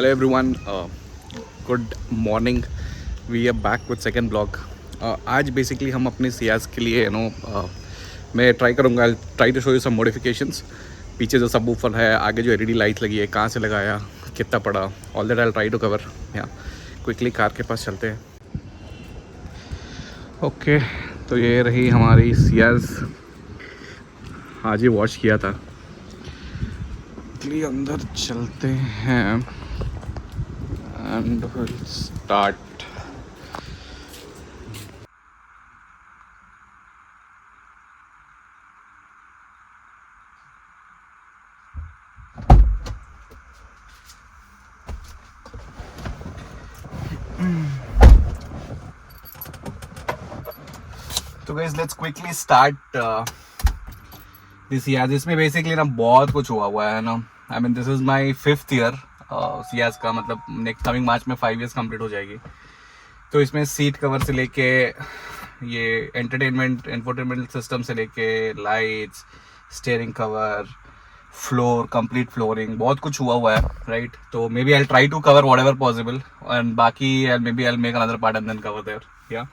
Hello everyone, good morning. We are back with second blog. आज basically हम अपने Ciaz के लिए मैं ट्राई करूँगा. I'll try to show you some modifications. पीछे जो सब वूफर है, आगे जो LED लाइट लगी है, कहाँ से लगाया, कितना पड़ा, all that I'll try to cover. Quickly car के पास चलते हैं. ओके, तो ये रही हमारी सियाज. आज ही वॉश किया था. क्विकली अंदर चलते हैं and we'll start. तो guys let's quickly start this year. इसमें बेसिकली ना बहुत कुछ हुआ है ना. I mean this is my 5th year Ciaz का. मतलब नेक्स्ट कमिंग मार्च में 5 years कंप्लीट हो जाएगी. तो इसमें सीट कवर से लेके ये एंटरटेनमेंट सिस्टम से लेके lights, steering cover, floor, complete flooring, बहुत कुछ हुआ है राइट. तो maybe I try to cover whatever possible and बाकी maybe I make another part and then cover there. Yeah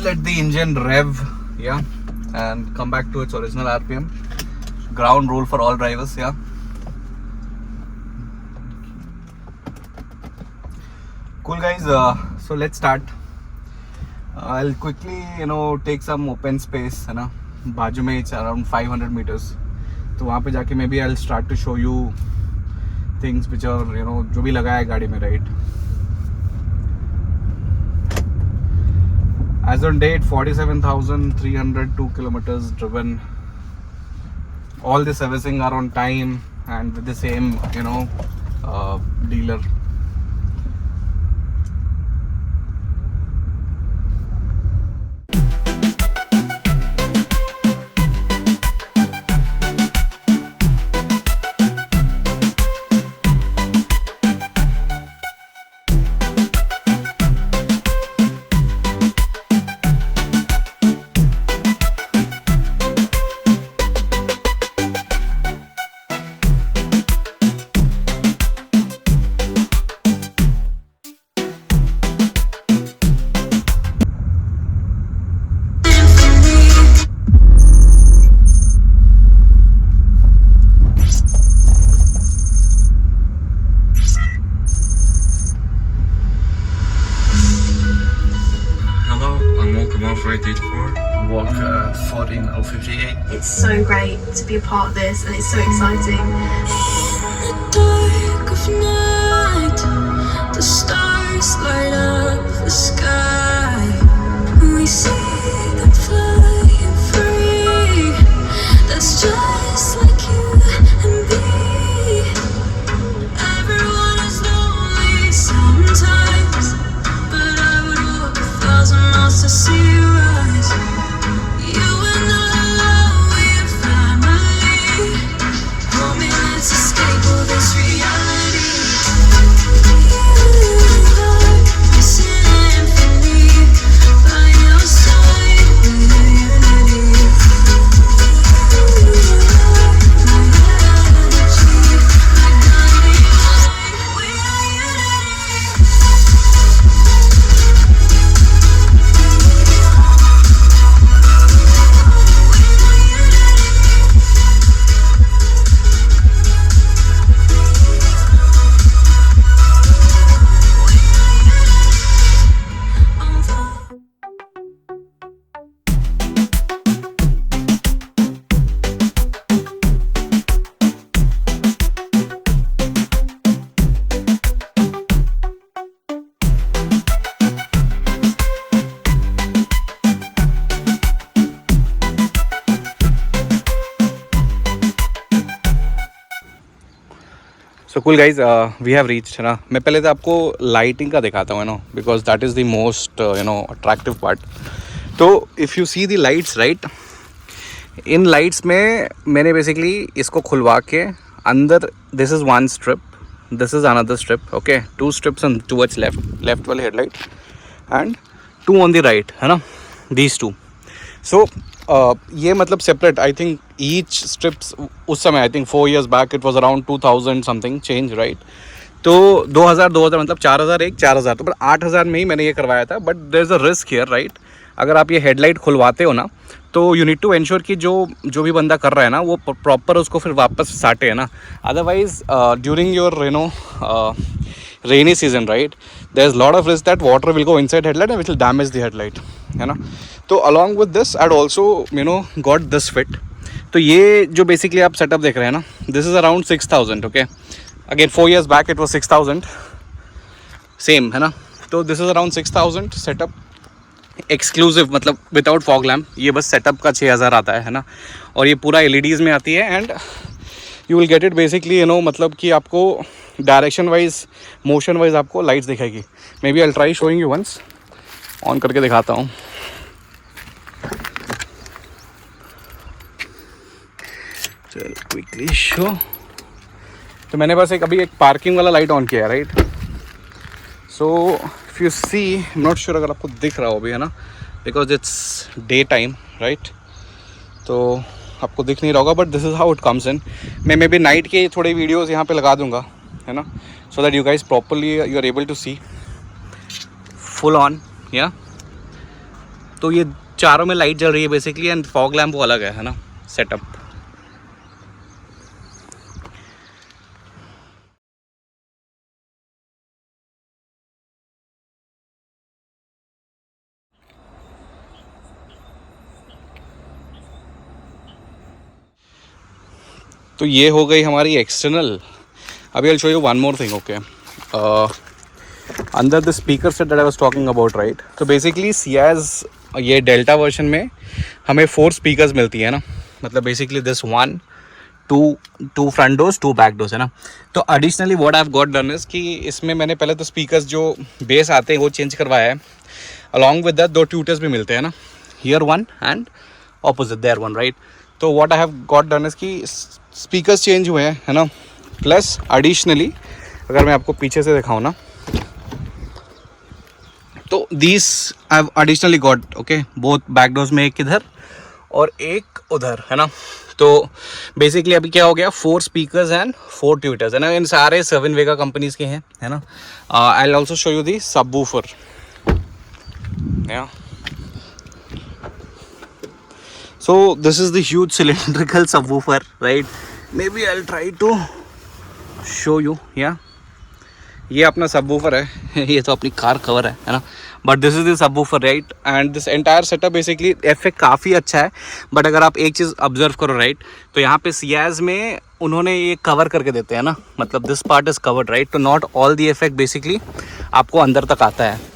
let the engine rev, and come back to its original RPM. Ground rule for all drivers, Cool guys, so let's start. I'll quickly take some open space है ना. बाजू में it's around 500 meters. तो वहाँ पे जाके maybe I'll start to show you things which are जो भी लगा है गाड़ी में right. As on date, 47,302 kilometers driven. All the servicing are on time and with the same, dealer. Walk 14:58. It's so great to be a part of this and it's so exciting. In the dark of night, the stars light up the sky. We see them flying free. That's just like you and me. Everyone is lonely sometimes, but I would walk 1,000 miles to see you rise. You and I, we're family. Hold me, let's escape all this reality. You are a symphony by your side with unity. You are my energy, my guiding light. We are unity. So cool guys, we have reached है ना. मैं पहले तो आपको lighting का दिखाता हूँ because that is the most attractive part. तो if you see the lights right, इन लाइट्स में मैंने बेसिकली इसको खुलवा के अंदर, this is one strip, this is another strip, okay, 2 strips on towards left वाले headlight and 2 on the right है ना. these two. So ये मतलब separate, I think each strips उस समय, I think 4 years back it was around 2000 something change, right. तो 2000 मतलब 4000 तो 8000 में ही मैंने ये करवाया था. But there is a risk here, right. अगर आप ये हेडलाइट खुलवाते हो ना, तो यू नीड टू एंश्योर कि जो भी बंदा कर रहा है ना, वो प्रॉपर उसको फिर वापस साटे है ना. Otherwise during your rainy season, right, there's a lot of risk that water will go inside headlight and which will damage the headlight, है ना. तो along with this I'd also got this fit. तो ये जो basically आप setup देख रहे हैं ना, this is around 6000. okay, again 4 years back it was 6000, same है ना. तो this is around 6000 setup exclusive, मतलब without fog lamp. ये बस setup का 6000 आता है ना. और ये पूरा LEDs में आती है and you will get it basically मतलब कि आपको डायरेक्शन वाइज, मोशन वाइज आपको लाइट्स दिखाएगी. Maybe I try showing you once. On करके दिखाता हूँ. चल क्विकली शो. तो मैंने बस अभी एक पार्किंग वाला लाइट ऑन किया, right. So if you see, I am not sure अगर आपको दिख रहा हो अभी, है ना, because it's day time, right. तो आपको दिख नहीं रहा होगा, but this is how it comes in. मैं मे बी नाइट के थोड़े वीडियोज़ यहाँ पे लगा दूँगा, है ना, so that you guys properly you are able to see full on. या तो ये चारों में लाइट जल रही है बेसिकली, एंड फॉग लैम्प वो अलग है ना, सेटअप. तो ये हो गई हमारी एक्सटर्नल. अभी I'll show you one more thing, okay. Under the speaker set that I was talking about, right. तो basically Ciaz ये डेल्टा वर्जन में हमें 4 स्पीकर्स मिलती है ना. मतलब basically this 1 2 front doors 2 back doors, है ना. तो additionally what I have got done is कि इसमें मैंने पहले तो स्पीकर्स जो बेस आते हैं वो चेंज करवाया है. अलॉन्ग विद दैट 2 ट्यूटर्स भी मिलते हैं ना. Here 1 and opposite there 1, right. तो what I have got done is कि स्पीकर्स चेंज हुए हैं, है ना. प्लस एडिशनली अगर मैं आपको पीछे से दिखाऊँ ना, तो these I have additionally got, okay, both back doors में एक इधर और एक उधर, है ना. तो बेसिकली अभी क्या हो गया, 4 स्पीकर्स एंड 4 ट्यूटर्स, है ना. इन सारे 7 वेगा कंपनीज के हैं, है ना. I will also show you the subwoofer. So this is the huge cylindrical subwoofer, right. Maybe I'll try to show you. Yeah, ये अपना सबवूफर है. ये तो अपनी कार कवर है ना. But this is the subwoofer, right. And this entire setup basically effect काफ़ी अच्छा है. बट अगर आप एक चीज़ ऑब्जर्व करो, राइट, तो यहाँ पे सियाज में उन्होंने ये कवर करके देते हैं ना. मतलब this part is covered, right. तो not all the effect basically आपको अंदर तक आता है.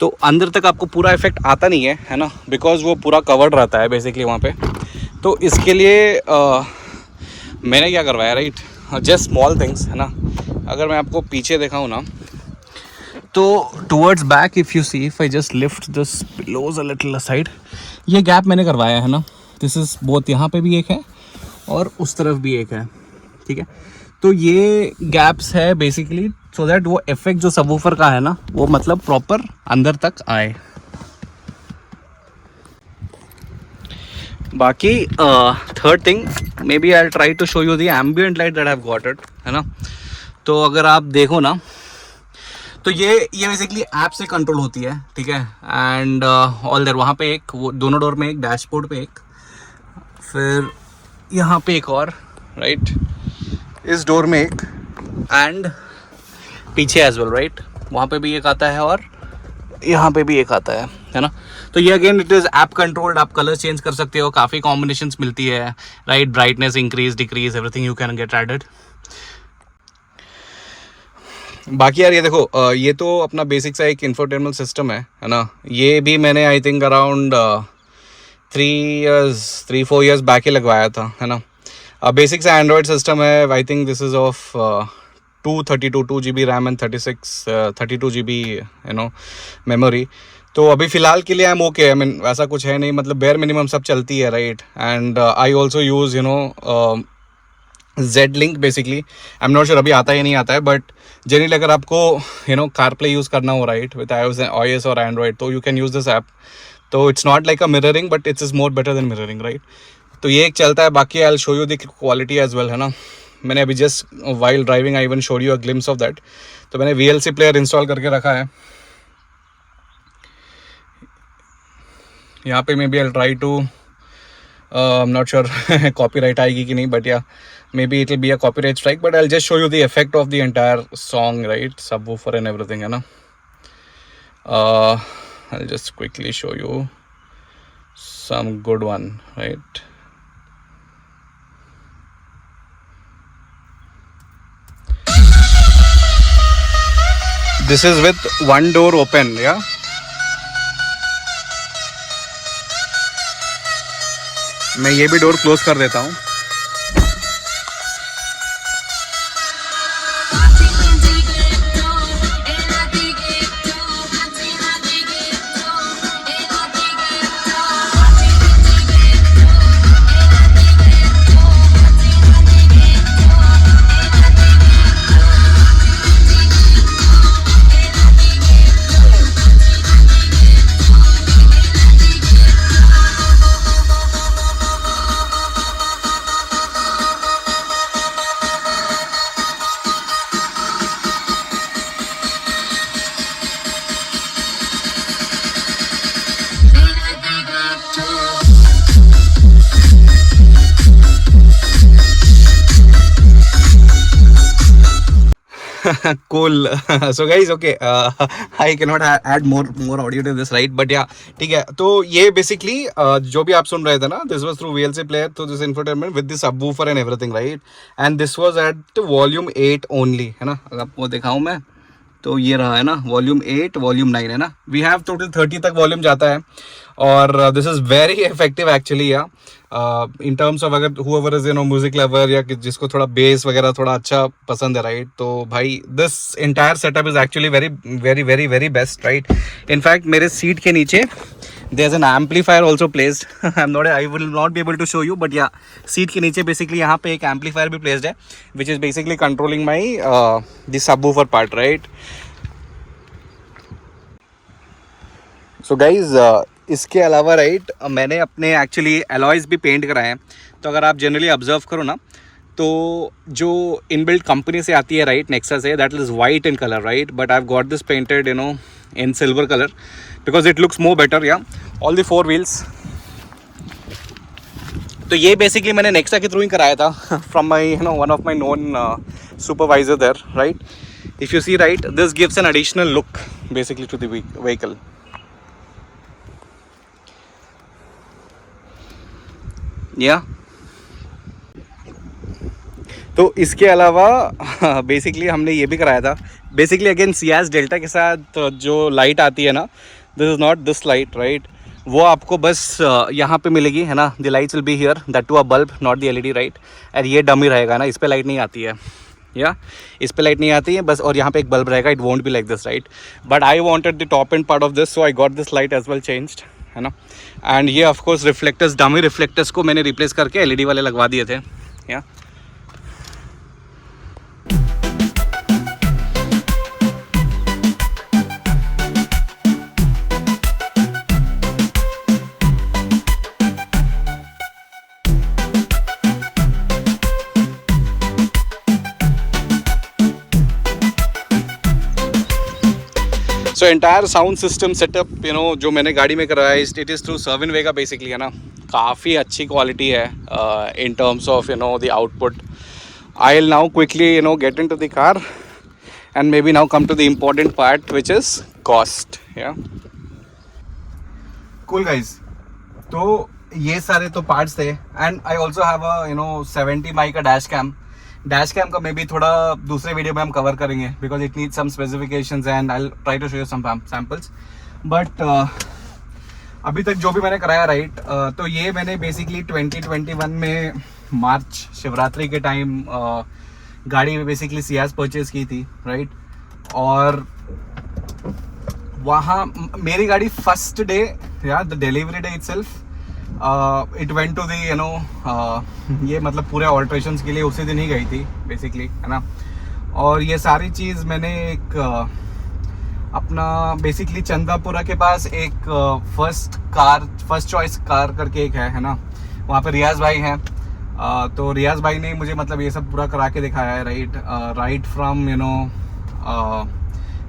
तो अंदर तक आपको पूरा इफेक्ट आता नहीं है ना, बिकॉज वो पूरा कवर्ड रहता है बेसिकली वहाँ पे. तो इसके लिए मैंने क्या करवाया, राइट, जस्ट स्मॉल थिंग्स, है ना. अगर मैं आपको पीछे दिखाऊँ ना, तो towards back if you see, if I just lift this pillows a little aside, ये गैप मैंने करवाया है ना. दिस इज़ बोथ, यहाँ पे भी एक है और उस तरफ भी एक है, ठीक है. तो ये गैप्स है बेसिकली सो दैट वो इफेक्ट जो सबवूफर का है ना, वो मतलब प्रॉपर अंदर तक आए. बाकी third thing, maybe I try to show you the ambient light that I have got it, है ना. तो अगर आप देखो ना, तो ये बेसिकली ऐप से कंट्रोल होती है, ठीक है. एंड ऑल देयर, वहाँ पे एक, वो दोनों डोर में एक, डैशबोर्ड पे एक, फिर यहाँ पे एक और, राइट, इस डोर में एक, एंड पीछे एज वेल, राइट. वहाँ पे भी एक आता है और यहाँ पे भी एक आता है ना. तो ये again it is app controlled. आप कलर चेंज कर सकते हो, काफ़ी कॉम्बिनेशंस मिलती है, राइट. Brightness increase decrease everything you can get added. बाकी यार ये देखो, ये तो अपना बेसिक सा एक इंफोटेनमेंट सिस्टम है ना. ये भी मैंने I think around 3-4 years back ही लगवाया था, है ना. बेसिक सा एंड्रॉयड सिस्टम है. I think this is of 2 GB RAM and 32 GB memory. तो अभी फ़िलहाल के लिए I am okay. I mean वैसा कुछ है नहीं, मतलब बेयर मिनिमम सब चलती है, right. And I also use Z link basically, I am not sure अभी आता है या नहीं आता है, बट जनरली अगर आपको कार प्ले यूज़ करना हो राइट विद iOS और एंड्रॉयड, तो you can use this app. तो it's not like a mirroring, but it's is more better than mirroring right. तो ये एक चलता है. बाकी I will show you the quality as well, है ना. मैंने अभी just while driving I even show you a glimpse of that. तो मैंने VLC प्लेयर इंस्टॉल करके रखा है यहाँ पे. Maybe I try to, I am not sure copyright आएगी कि नहीं, बट या maybe it will be a copyright strike, but I'll just show you the effect of the entire song, right? Subwoofer and everything, है ना. I'll just quickly show you some good one, right? This is with one door open, yeah. मैं ये भी door close कर देता हूँ. Cool. So guys, okay, I cannot add more audio to this, right? But yeah, ठीक है. तो ये basically जो भी आप सुन रहे थे ना, this was through VLC player, तो this infotainment with the subwoofer and everything, right? And this was at volume 8 only, है ना. अगर आपको दिखाऊं मैं, तो ये रहा है ना, वॉल्यूम 8, वॉल्यूम 9 है ना. वी हैव टोटल 30 तक वॉल्यूम जाता है. और this is very effective actually. या इन टर्म्स ऑफ अगर whoever is म्यूजिक लवर या जिसको थोड़ा बेस वगैरह थोड़ा अच्छा पसंद है राइट, तो भाई this entire setup is actually very very very very best right. In fact मेरे सीट के नीचे there's an amplifier also placed. I will not be able to show you, but yeah, seat के नीचे बेसिकली यहाँ पे एक एम्पलीफायर भी placed है, which is basically controlling my the subwoofer part, right? So guys, इसके अलावा राइट मैंने अपने एक्चुअली एलॉयज़ भी पेंट कराए हैं. तो अगर आप जनरली ऑब्जर्व करो ना, तो जो इनबिल्ट कंपनी से आती है राइट, नेक्सा से, that is white in colour right, but I have got this painted in silver colour because it looks more better. या ऑल द 4 व्हील्स. तो ये बेसिकली मैंने नेक्सा के थ्रू ही कराया था from my one of my known supervisor there right. If you see right, this gives an additional look basically to the vehicle. या तो इसके अलावा बेसिकली हमने ये भी कराया था. बेसिकली अगेन सियाज डेल्टा के साथ जो लाइट आती है ना, this is not this light right, वो आपको बस यहाँ पे मिलेगी है ना. The lights will be here, that to a bulb, not the LED right. और ये डमी रहेगा ना, इस पे लाइट नहीं आती है. या इस पे लाइट नहीं आती है बस, और यहाँ पे एक बल्ब रहेगा. It won't be like this right, but I wanted the top end part of this, so I got this light as well changed, है ना. एंड ये of course reflectors, dummy reflectors को मैंने रिप्लेस करके LED वाले लगवा दिए थे. Yeah so entire sound system setup जो मैंने गाड़ी में कराया है, इट इज़ थ्रू सर्विन वेगा बेसिकली, है ना. काफ़ी अच्छी क्वालिटी है in terms of the output. I will now quickly get into the car and maybe now come to the important part which is cost. Yeah cool guys, तो ये सारे तो parts थे. And I also have a 70 माई का dash cam. Dash cam का may be थोड़ा दूसरे वीडियो में हम कवर करेंगे because it need some specifications and I will try to show you some samples. But अभी तक जो भी मैंने कराया राइट, तो ये मैंने बेसिकली 2021 में मार्च शिवरात्रि के टाइम गाड़ी बेसिकली सियाज परचेज की थी राइट. और वहाँ मेरी गाड़ी फर्स्ट डे या the delivery day itself it went to the ये मतलब पूरे ऑल्ट्रेशंस के लिए उसी दिन ही गई थी बेसिकली, है ना। और ये सारी चीज़ मैंने एक अपना बेसिकली चंदापुरा के पास एक फर्स्ट चॉइस कार करके एक है ना, वहाँ पे रियाज भाई हैं। तो रियाज भाई ने मुझे मतलब ये सब पूरा करा के दिखाया है, right from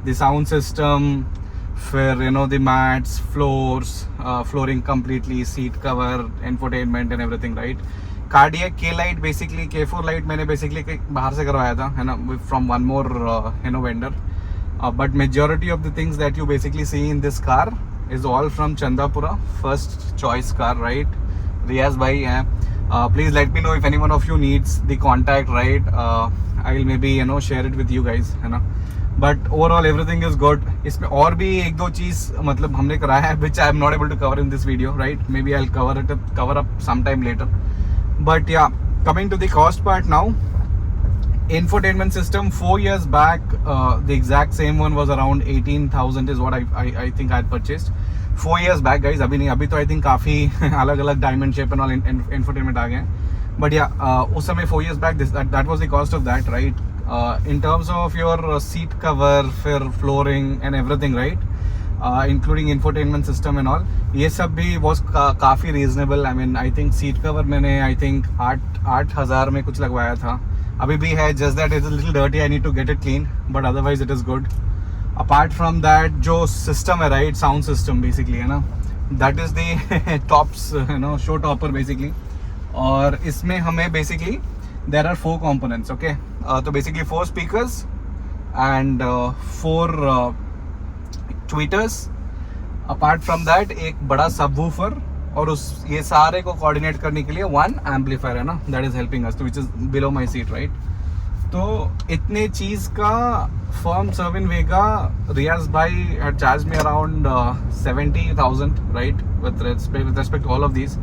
the sound system, फिर the mats, flooring completely, seat cover, infotainment and everything, right. कार्डियक के लाइट बेसिकली, K4 लाइट मैंने बेसिकली बाहर से करवाया था, है ना, from one more vendor, but majority of the things that you basically see in this car is all from Chandapura, first choice car, right. रियाज भाई हैं, please let me know if any one of you needs the contact, right. I will may be share it with you guys, है ना। But overall everything is good. इसमें और भी एक दो चीज़ मतलब हमने कराया है which I am not able to cover in this video, right. Maybe I will cover up some time later. But yeah, coming to the cost part now, infotainment system 4 years back, the exact same one was around 18,000 is what I think I had purchased 4 years back, guys. अभी नहीं, अभी तो I think काफ़ी अलग अलग diamond shape and all infotainment आ गए हैं. But yeah, उस समय 4 years back that was the cost of that, right? In terms of your seat cover, फिर flooring and everything, right? Including infotainment system and all, ये सब भी was काफ़ी reasonable. I mean I think seat cover मैंने I think 8,000 में कुछ लगवाया था. अभी भी है, just that is a little dirty, I need to get it clean, but otherwise it is good. Apart from that जो सिस्टम है, राइट, साउंड सिस्टम बेसिकली, है ना, that is the tops, show topper basically. और इसमें हमें basically there are 4 components, okay. तो basically 4 speakers and 4 tweeters. Apart from that एक बड़ा सबवूफर, और उस ये सारे को कोऑर्डिनेट करने के लिए 1 एम्पलीफायर, है ना, that is helping us, which is below my seat, right. तो इतने चीज़ का फर्म सर्विन वेगा रियाज भाई had charge me around 70,000, right, with respect to all of these.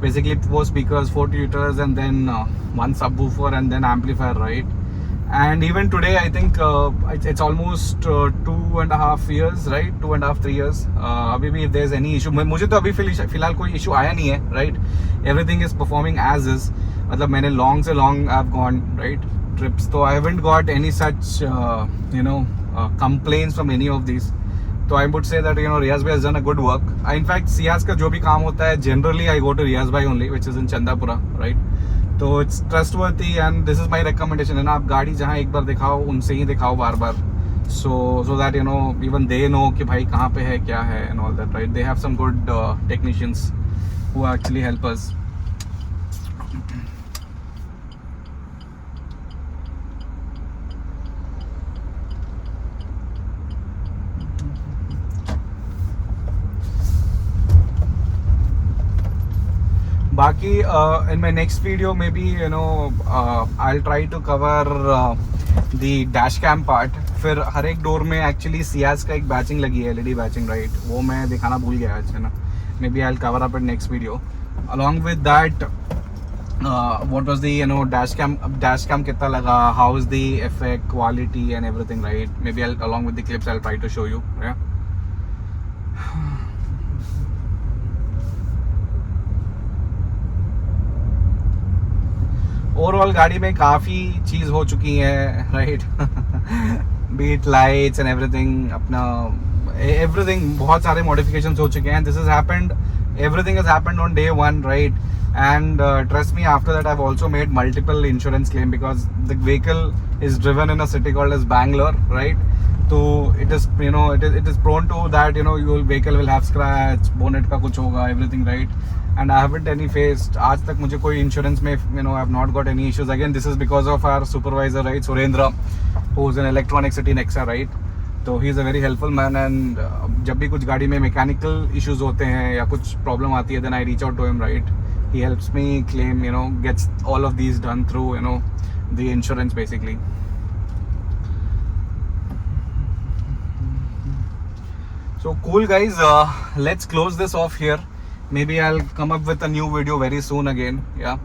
Basically 4 speakers, 4 tweeters, and then 1 subwoofer, and then amplifier, right. And even today I think it's almost 2.5 years, right, 2.5-3 years. अभी भी if there's any issue, मुझे तो अभी फिलहाल कोई issue आया नहीं है, right. Everything is performing as is. मतलब मैंने long से long I've gone, right, trips, so I haven't got any such complaints from any of these. So I would say that Riyaz bhai has done a good work. In fact, Siaz का जो भी काम होता है generally I go to Riyaz bhai only, which is in Chandapura, right. तो it's trustworthy and this is my recommendation, है ना. आप गाड़ी जहाँ एक बार दिखाओ उनसे ही दिखाओ बार बार, so that even they know कि भाई कहाँ पे है, क्या है, and all that, right. They have some good technicians who actually help us. बाकी in my next video maybe I'll try to cover the dash cam part. फिर हर एक डोर में एक्चुअली सियाज का एक बैचिंग लगी है, LED बैचिंग, राइट. वो मैं दिखाना भूल गया आज, है ना. Maybe I'll cover up in next video. Along with that, what was the dash cam कितना लगा, how is the effect, quality and everything, right. Maybe along with the clips I'll try to show you, yeah. Overall गाड़ी में काफ़ी चीज़ हो चुकी है, right. Beat lights and everything, अपना एवरीथिंग, बहुत सारे मॉडिफिकेशंस हो चुके हैं. This is happened, everything has happened on day 1, right. And trust me, after that I have also made multiple insurance claim because the vehicle is driven in a city called as Bangalore, right. तो it is it is prone to that your vehicle will have scratch, bonnet का कुछ होगा, everything, right. And I haven't any faced, आज तक मुझे कोई insurance में I have not got any issues. Again, this is because of our supervisor, right, Surendra, who's in Electronic City Nexa, right. तो he is a very helpful man, and जब भी कुछ गाड़ी में मैकेनिकल इश्यूज होते हैं या कुछ प्रॉब्लम आती है, then I reach out to him, right. He helps me claim, gets all of these done through the insurance basically. So cool, guys. Let's close this off here. Maybe I'll come up with a new video very soon again, yeah.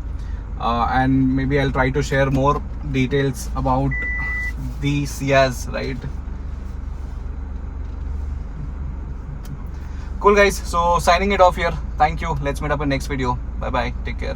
And maybe I'll try to share more details about the Ciaz, right. Cool guys, so signing it off here. Thank you. Let's meet up in next video. Bye bye. Take care.